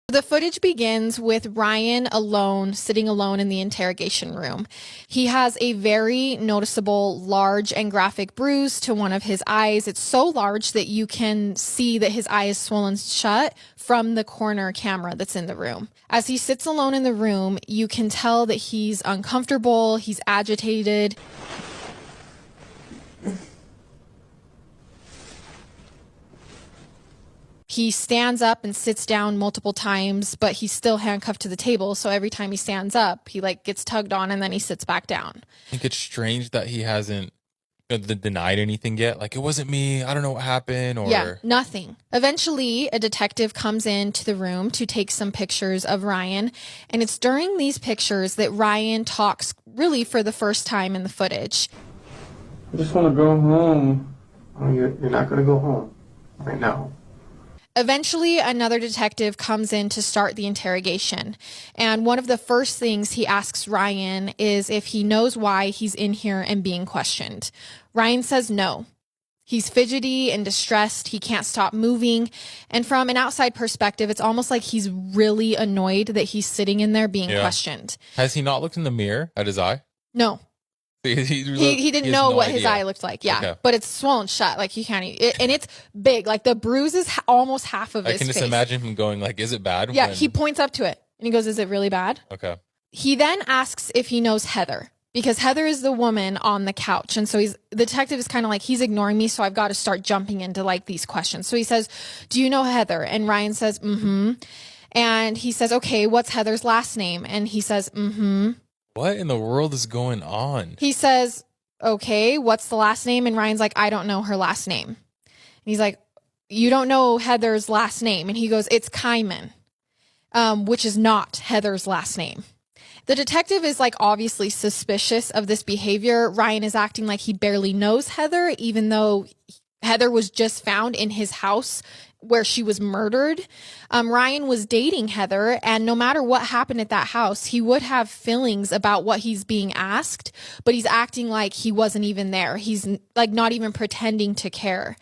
The footage begins with Ryan alone, sitting alone in the interrogation room. He has a very noticeable, large and graphic bruise to one of his eyes. It's so large that you can see that his eye is swollen shut from the corner camera that's in the room. As he sits alone in the room, you can tell that he's uncomfortable, he's agitated. He stands up and sits down multiple times, but he's still handcuffed to the table. So every time he stands up, he gets tugged on and then he sits back down. I think it's strange that he hasn't denied anything yet. Like, it wasn't me. I don't know what happened. Or yeah, nothing. Eventually, a detective comes into the room to take some pictures of Ryan. And it's during these pictures that Ryan talks really for the first time in the footage. I just want to go home. Oh, you're not going to go home right now. Eventually, another detective comes in to start the interrogation. And one of the first things he asks Ryan is if he knows why he's in here and being questioned. Ryan says no. He's fidgety and distressed. He can't stop moving. And from an outside perspective, it's almost like he's really annoyed that he's sitting in there being questioned. Has he not looked in the mirror at his eye? No. He didn't know what his eye looked like. Yeah. Okay. But it's swollen shut. Like, you can't and it's big. Like, the bruise is almost half of his face. I can just imagine him going like, is it bad? Yeah. He points up to it and he goes, is it really bad? Okay. He then asks if he knows Heather, because Heather is the woman on the couch. And so the detective is kind of like, he's ignoring me. So I've got to start jumping into these questions. So he says, do you know Heather? And Ryan says, mm-hmm. And he says, okay, what's Heather's last name? And he says, mm-hmm. What in the world is going on? He says, okay, what's the last name? And Ryan's like, I don't know her last name. And he's like, you don't know Heather's last name? And he goes, it's Kyman, which is not Heather's last name. The detective is obviously suspicious of this behavior. Ryan is acting like he barely knows Heather, even though Heather was just found in his house where she was murdered. Ryan was dating Heather, and no matter what happened at that house, he would have feelings about what he's being asked, but he's acting like he wasn't even there. He's not even pretending to care.